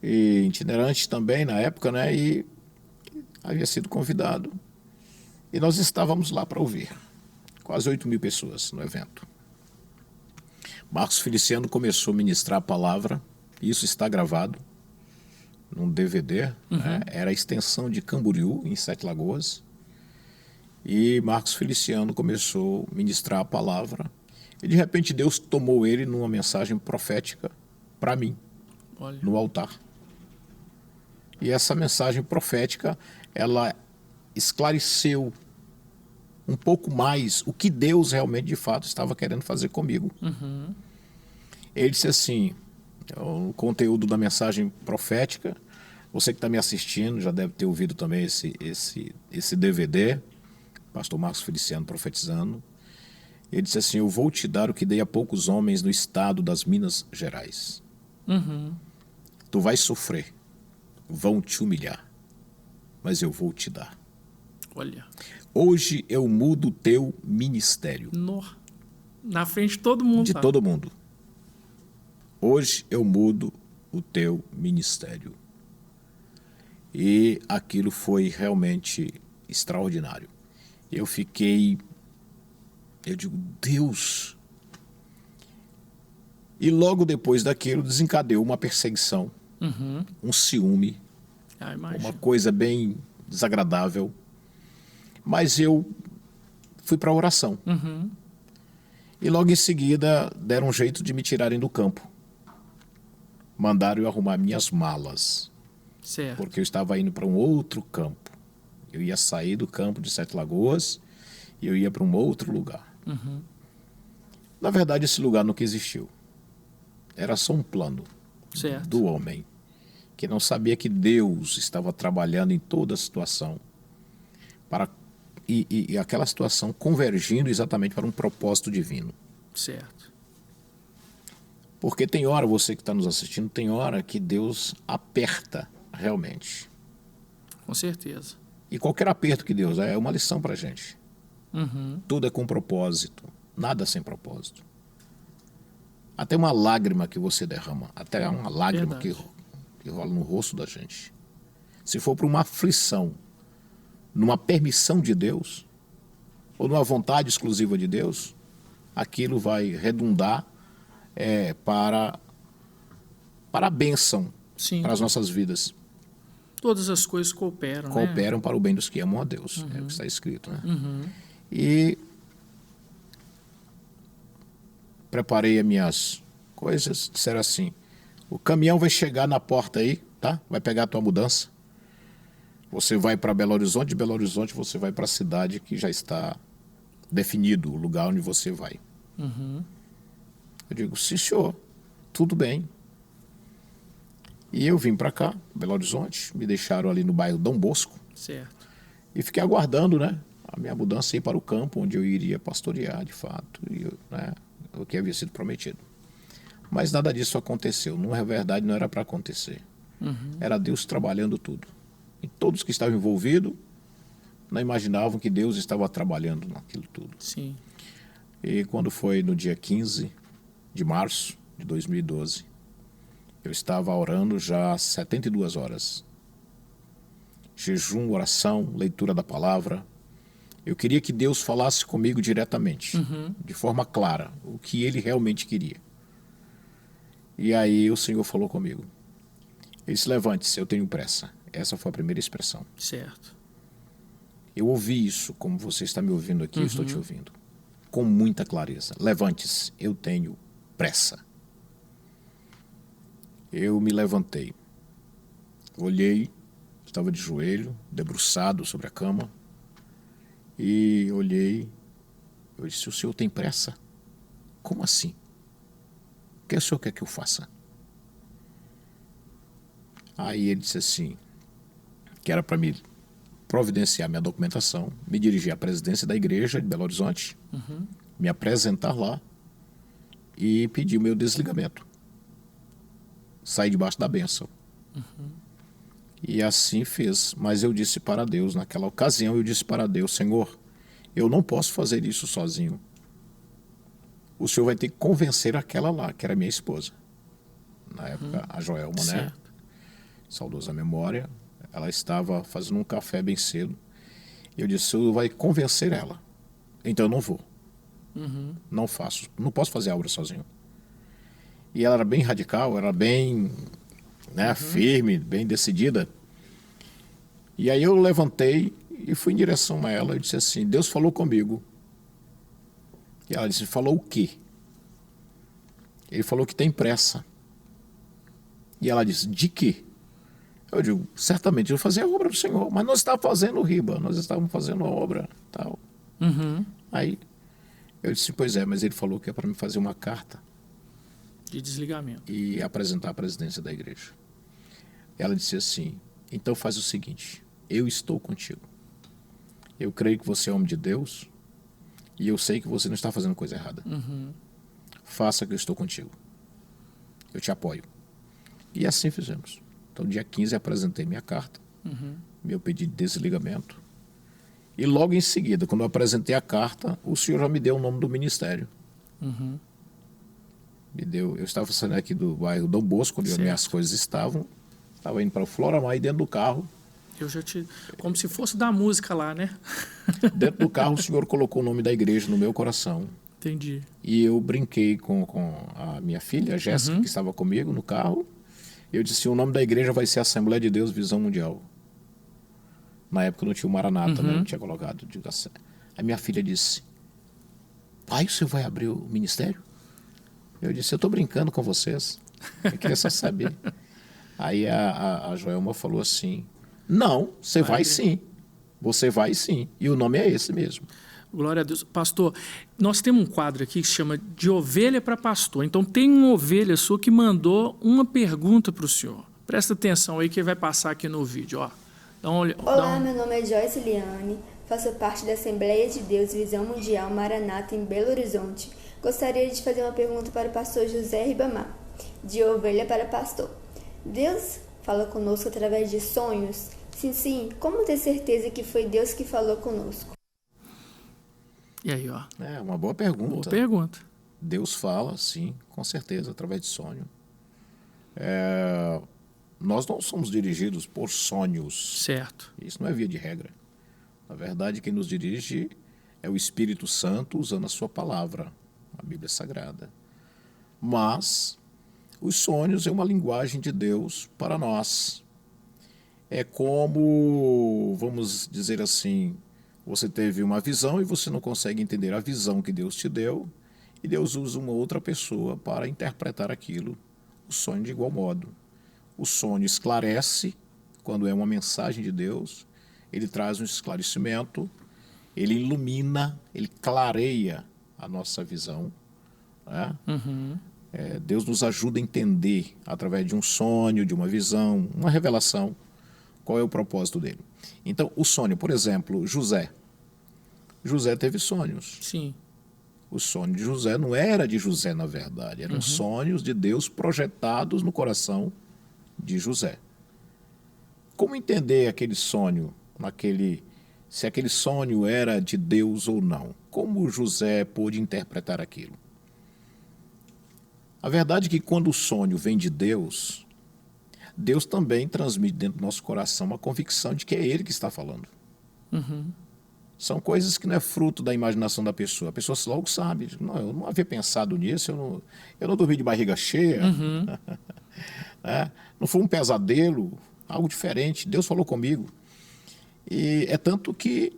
e itinerante também na época, né? E havia sido convidado. E nós estávamos lá para ouvir. Quase 8.000 pessoas no evento. Marcos Feliciano começou a ministrar a palavra, isso está gravado num DVD, né? Era a extensão de Camboriú, em 7 Lagoas. E Marcos Feliciano começou a ministrar a palavra. E de repente Deus tomou ele numa mensagem profética para mim, no altar. E essa mensagem profética, ela esclareceu um pouco mais o que Deus realmente, de fato, estava querendo fazer comigo. Ele disse assim, o conteúdo da mensagem profética, você que está me assistindo já deve ter ouvido também esse DVD, pastor Marcos Feliciano profetizando. Ele disse assim, eu vou te dar o que dei a poucos homens no estado das Minas Gerais. Tu vais sofrer, vão te humilhar, mas eu vou te dar. Olha. Hoje eu mudo o teu ministério. Na frente de todo mundo. De todo mundo. Hoje eu mudo o teu ministério. E aquilo foi realmente extraordinário. Eu digo, Deus. E logo depois daquilo desencadeou uma perseguição, um ciúme, uma coisa bem desagradável. Mas eu fui para a oração. E logo em seguida deram um jeito de me tirarem do campo. mandaram eu arrumar minhas malas, Certo. porque eu estava indo para um outro campo. Eu ia sair do campo de Sete Lagoas e eu ia para um outro lugar. Na verdade, esse lugar nunca existiu. Era só um plano Certo. do homem, que não sabia que Deus estava trabalhando em toda a situação para e aquela situação convergindo exatamente para um propósito divino. Certo. Porque tem hora, você que está nos assistindo, tem hora que Deus aperta realmente. Com certeza. E qualquer aperto que Deus é uma lição para a gente. Tudo é com propósito, nada sem propósito. Até uma lágrima que você derrama, até uma lágrima que rola no rosto da gente. Se for para uma aflição, numa permissão de Deus, ou numa vontade exclusiva de Deus, aquilo vai redundar para a bênção, Sim. para as nossas vidas. Todas as coisas cooperam, né? Cooperam para o bem dos que amam a Deus, é o que está escrito, né? E preparei as minhas coisas, disseram assim, o caminhão vai chegar na porta aí, tá? Vai pegar a tua mudança. Você vai para Belo Horizonte, de Belo Horizonte você vai para a cidade que já está definido, o lugar onde você vai. Eu digo, sim senhor, tudo bem. E eu vim para cá, Belo Horizonte, me deixaram ali no bairro Dom Bosco. Certo. E fiquei aguardando, né, a minha mudança ir para o campo onde eu iria pastorear, de fato, né, o que havia sido prometido. Mas nada disso aconteceu. Na verdade, não era para acontecer. Era Deus trabalhando tudo. E todos que estavam envolvidos não imaginavam que Deus estava trabalhando naquilo tudo. Sim. E quando foi no dia 15 de março de 2012, eu estava orando já 72 horas. Jejum, oração, leitura da palavra. Eu queria que Deus falasse comigo diretamente, de forma clara, o que Ele realmente queria. E aí o Senhor falou comigo. Ele disse, levante-se, eu tenho pressa. Essa foi a primeira expressão. Certo. Eu ouvi isso, como você está me ouvindo aqui, eu estou te ouvindo, com muita clareza. Levante-se, eu tenho pressa. Eu me levantei, olhei, estava de joelho, debruçado sobre a cama, e olhei, eu disse, o senhor tem pressa? Como assim? O que o senhor quer que eu faça? Aí ele disse assim, que era para me providenciar minha documentação, me dirigir à presidência da igreja de Belo Horizonte, me apresentar lá e pedir o meu desligamento. Sair debaixo da bênção. E assim fez. Mas eu disse para Deus, naquela ocasião, eu disse para Deus, Senhor, eu não posso fazer isso sozinho. O Senhor vai ter que convencer aquela lá, que era minha esposa. Na época, a Joelma, né? Saudosa memória. Ela estava fazendo um café bem cedo. E eu disse, o Senhor vai convencer ela. Então eu não vou. Não faço. Não posso fazer a obra sozinho. E ela era bem radical, era bem firme, bem decidida. E aí eu levantei e fui em direção a ela e disse assim, Deus falou comigo. E ela disse, falou o quê? Ele falou que tem pressa. E ela disse, de quê? Eu digo, certamente eu vou fazer a obra do Senhor, mas nós estávamos fazendo riba, nós estávamos fazendo a obra tal. Aí eu disse, pois é, mas ele falou que é para me fazer uma carta De desligamento. e apresentar a presidência da igreja. Ela disse assim, então faz o seguinte, eu estou contigo. Eu creio que você é homem de Deus e eu sei que você não está fazendo coisa errada. Faça que eu estou contigo. Eu te apoio. E assim fizemos. Então, dia 15, apresentei minha carta, meu pedido de desligamento. E logo em seguida, quando eu apresentei a carta, o senhor já me deu o nome do ministério. Me deu, eu estava saindo aqui do bairro Dom Bosco, onde as minhas coisas estavam. Estava indo para o Floramar e dentro do carro. Eu já te... Como se fosse da música lá, né? Dentro do carro, o senhor colocou o nome da igreja no meu coração. Entendi. E eu brinquei com a minha filha, a Jéssica, que estava comigo no carro. Eu disse, o nome da igreja vai ser Assembleia de Deus Visão Mundial. Na época não tinha o Maranata, né? Não tinha colocado. A minha filha disse, pai, o senhor vai abrir o ministério? Eu disse, eu estou brincando com vocês. Eu queria só saber. Aí a Joelma falou assim, não, você vai sim. Você vai sim. E o nome é esse mesmo. Glória a Deus. Pastor, nós temos um quadro aqui que se chama De Ovelha para Pastor. Então tem uma ovelha sua que mandou uma pergunta para o senhor. Presta atenção aí que vai passar aqui no vídeo. Ó. Olá, meu nome é Joyce Liane, faço parte da Assembleia de Deus Visão Mundial Maranata em Belo Horizonte. Gostaria de fazer uma pergunta para o pastor José Ribamar, de Ovelha para Pastor. Deus fala conosco através de sonhos? Sim, como ter certeza que foi Deus que falou conosco? E aí, ó. É uma boa pergunta. Boa pergunta. Deus fala, sim, com certeza, através de sonho. Nós não somos dirigidos por sonhos. Certo. Isso não é via de regra. Na verdade, quem nos dirige é o Espírito Santo usando a sua palavra, a Bíblia Sagrada. Mas os sonhos é uma linguagem de Deus para nós. É como, vamos dizer assim, você teve uma visão e você não consegue entender a visão que Deus te deu, e Deus usa uma outra pessoa para interpretar aquilo, o sonho de igual modo. O sonho esclarece, quando é uma mensagem de Deus, ele traz um esclarecimento, ele ilumina, ele clareia a nossa visão. Né? Deus nos ajuda a entender, através de um sonho, de uma visão, uma revelação, qual é o propósito dele. Então, o sonho, por exemplo, José. José teve sonhos. Sim. O sonho de José não era de José, na verdade. Eram sonhos de Deus projetados no coração de José. Como entender aquele sonho, se aquele sonho era de Deus ou não? Como José pôde interpretar aquilo? A verdade é que quando o sonho vem de Deus, Deus também transmite dentro do nosso coração a convicção de que é Ele que está falando. São coisas que não é fruto da imaginação da pessoa. A pessoa logo sabe. Não, eu não havia pensado nisso, eu não dormi de barriga cheia. Não foi um pesadelo, algo diferente. Deus falou comigo. E é tanto que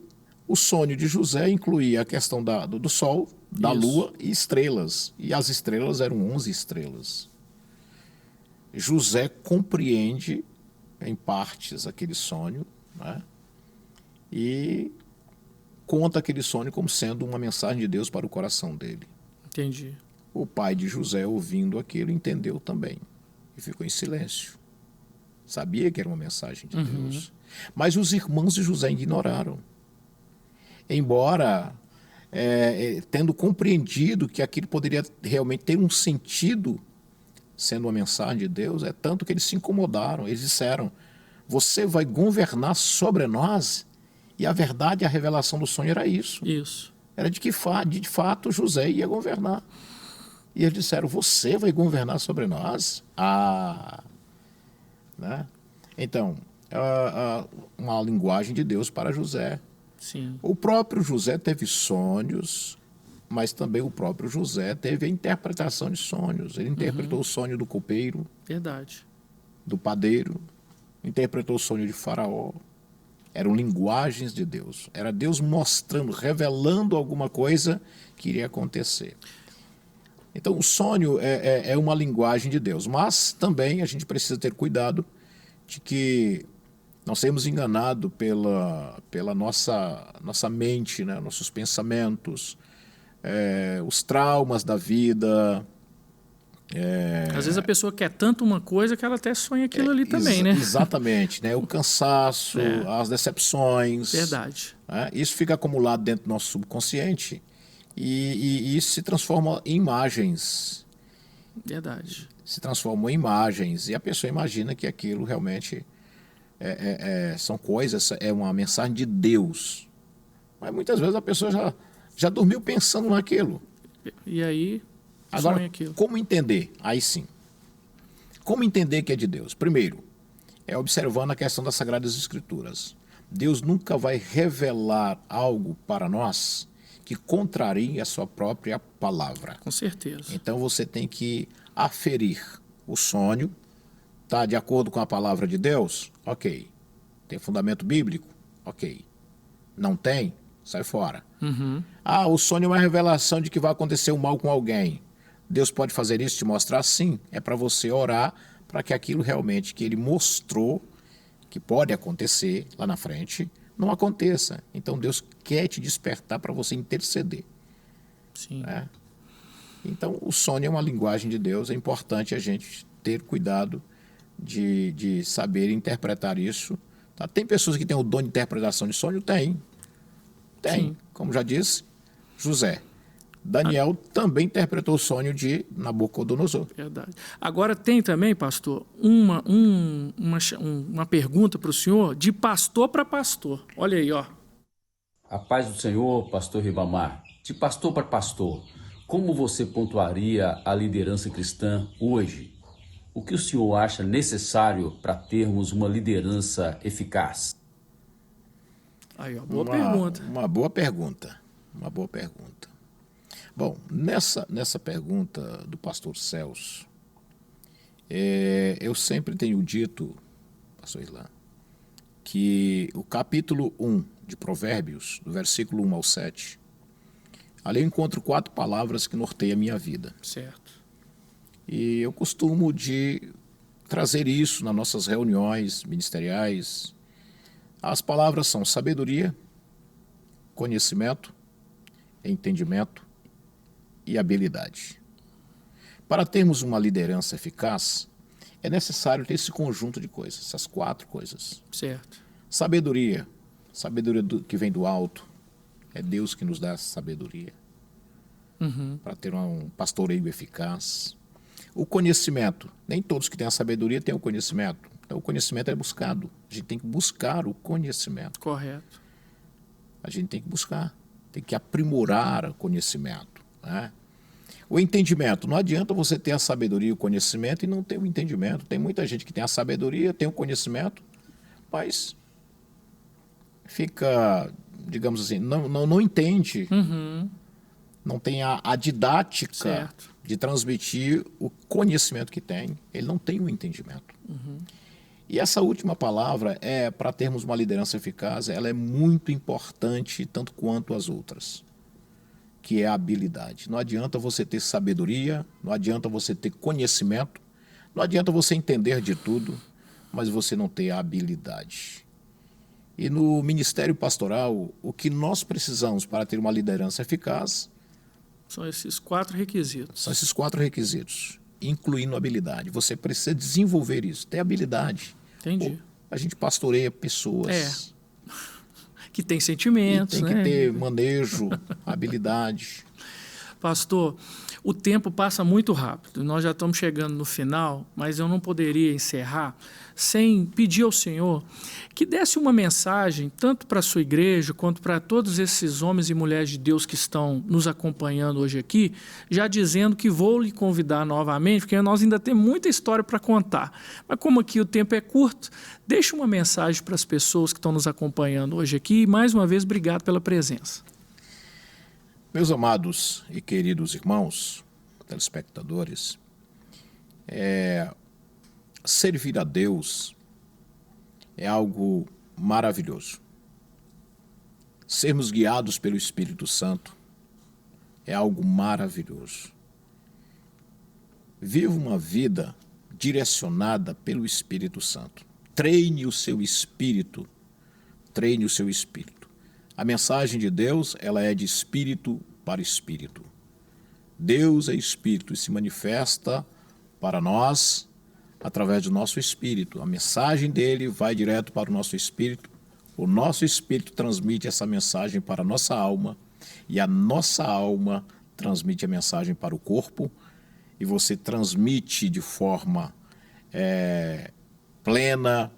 o sonho de José incluía a questão do sol, da lua e estrelas. E as estrelas eram 11 estrelas. José compreende em partes aquele sonho, né? E conta aquele sonho como sendo uma mensagem de Deus para o coração dele. Entendi. O pai de José, ouvindo aquilo, entendeu também e ficou em silêncio. Sabia que era uma mensagem de Deus. Mas os irmãos de José ignoraram. Embora tendo compreendido que aquilo poderia realmente ter um sentido, sendo uma mensagem de Deus, é tanto que eles se incomodaram. Eles disseram, você vai governar sobre nós? E a verdade, a revelação do sonho era isso. Isso. Era de fato José ia governar. E eles disseram, você vai governar sobre nós? Né? Então, uma linguagem de Deus para José. Sim. O próprio José teve sonhos, mas também o próprio José teve a interpretação de sonhos. Ele interpretou o sonho do copeiro, Verdade. do padeiro, interpretou o sonho de Faraó. Eram linguagens de Deus. Era Deus mostrando, revelando alguma coisa que iria acontecer. Então, o sonho é uma linguagem de Deus. Mas também a gente precisa ter cuidado de que não sermos enganados pela nossa mente, né? Nossos pensamentos, os traumas da vida. Às vezes a pessoa quer tanto uma coisa que ela até sonha aquilo ali também, né? Exatamente, né? O cansaço, as decepções. Verdade. Né? Isso fica acumulado dentro do nosso subconsciente e isso se transforma em imagens. Verdade. Se transformam em imagens e a pessoa imagina que aquilo realmente são coisas, é uma mensagem de Deus. Mas muitas vezes a pessoa já dormiu pensando naquilo. E aí... Agora, como entender? Aí sim. Como entender que é de Deus? Primeiro, observando a questão das Sagradas Escrituras. Deus nunca vai revelar algo para nós que contrarie a sua própria palavra. Com certeza. Então você tem que aferir o sonho. Está de acordo com a palavra de Deus? Ok. Tem fundamento bíblico? Ok. Não tem? Sai fora. O sonho é uma revelação de que vai acontecer um mal com alguém. Deus pode fazer isso, te mostrar? Sim, é para você orar para que aquilo realmente que ele mostrou que pode acontecer lá na frente, não aconteça. Então Deus quer te despertar para você interceder. Sim. Né? Então o sonho é uma linguagem de Deus, é importante a gente ter cuidado de saber interpretar isso. Tá? Tem pessoas que têm o dom de interpretação de sonho? Tem. Sim. Como já disse José. Daniel também interpretou o sonho de Nabucodonosor. Verdade. Agora tem também, pastor, uma pergunta para o senhor de pastor para pastor. Olha aí, ó. A paz do Senhor, pastor Ribamar. De pastor para pastor, como você pontuaria a liderança cristã hoje? O que o senhor acha necessário para termos uma liderança eficaz? Aí, ó, boa pergunta. Uma boa pergunta. Uma boa pergunta. Bom, nessa pergunta do pastor Celso, eu sempre tenho dito, pastor Irlan, que o capítulo 1 de Provérbios, do versículo 1 ao 7, ali eu encontro 4 palavras que norteiam a minha vida. Certo. E eu costumo de trazer isso nas nossas reuniões ministeriais. As palavras são sabedoria, conhecimento, entendimento e habilidade. Para termos uma liderança eficaz, é necessário ter esse conjunto de coisas, essas 4 coisas. Certo. Sabedoria que vem do alto, é Deus que nos dá essa sabedoria para ter um pastoreio eficaz. O conhecimento, nem todos que têm a sabedoria têm o conhecimento. Então o conhecimento é buscado, a gente tem que buscar o conhecimento. Correto. A gente tem que buscar, tem que aprimorar o conhecimento. Né? O entendimento, não adianta você ter a sabedoria e o conhecimento e não ter o entendimento. Tem muita gente que tem a sabedoria, tem o conhecimento, mas fica, digamos assim, não entende, não tem a didática Certo. de transmitir o conhecimento que tem, ele não tem o entendimento. E essa última palavra é, para termos uma liderança eficaz, ela é muito importante tanto quanto as outras, que é a habilidade. Não adianta você ter sabedoria, não adianta você ter conhecimento, não adianta você entender de tudo, mas você não ter a habilidade. E no ministério pastoral, o que nós precisamos para ter uma liderança eficaz São esses 4 requisitos. são esses 4 requisitos, incluindo habilidade. Você precisa desenvolver isso, ter habilidade. Entendi. Pô, a gente pastoreia pessoas. Que tem E sentimentos, tem né? que ter manejo, habilidade. Pastor, o tempo passa muito rápido. Nós já estamos chegando no final, mas eu não poderia encerrar sem pedir ao Senhor que desse uma mensagem, tanto para a sua igreja, quanto para todos esses homens e mulheres de Deus que estão nos acompanhando hoje aqui, já dizendo que vou lhe convidar novamente, porque nós ainda temos muita história para contar. Mas como aqui o tempo é curto, deixe uma mensagem para as pessoas que estão nos acompanhando hoje aqui. E mais uma vez, obrigado pela presença. Meus amados e queridos irmãos, telespectadores, servir a Deus é algo maravilhoso. Sermos guiados pelo Espírito Santo é algo maravilhoso. Viva uma vida direcionada pelo Espírito Santo. Treine o seu espírito. Treine o seu espírito. A mensagem de Deus, ela é de espírito para espírito. Deus é espírito e se manifesta para nós através do nosso espírito. A mensagem dele vai direto para o nosso espírito. O nosso espírito transmite essa mensagem para a nossa alma e a nossa alma transmite a mensagem para o corpo e você transmite de forma plena.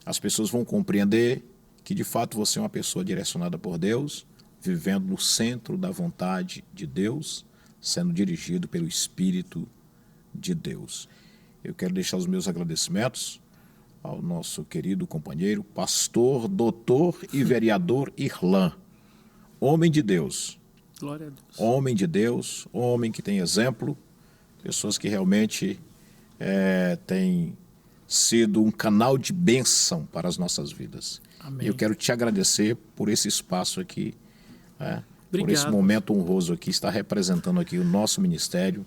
As pessoas vão compreender que de fato você é uma pessoa direcionada por Deus, vivendo no centro da vontade de Deus, sendo dirigido pelo Espírito de Deus. Eu quero deixar os meus agradecimentos ao nosso querido companheiro, pastor, doutor e vereador Irlan, homem de Deus. Glória a Deus. Homem de Deus, homem que tem exemplo, pessoas que realmente têm sido um canal de bênção para as nossas vidas. Amém. E eu quero te agradecer por esse espaço aqui, por Obrigado. esse momento honroso aqui, estar representando aqui o nosso ministério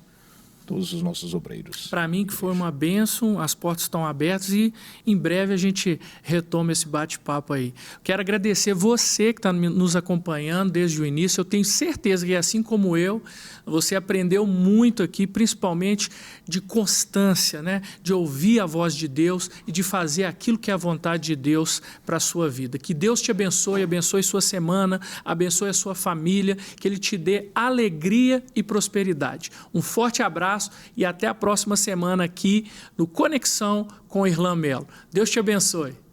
todos os nossos obreiros. Para mim que foi uma bênção, as portas estão abertas e em breve a gente retoma esse bate-papo aí. Quero agradecer você que está nos acompanhando desde o início. Eu tenho certeza que, assim como eu, você aprendeu muito aqui, principalmente de constância, né? De ouvir a voz de Deus e de fazer aquilo que é a vontade de Deus para a sua vida. Que Deus te abençoe, abençoe sua semana, abençoe a sua família, que Ele te dê alegria e prosperidade. Um forte abraço e até a próxima semana aqui no Conexão com Irlan Melo. Deus te abençoe.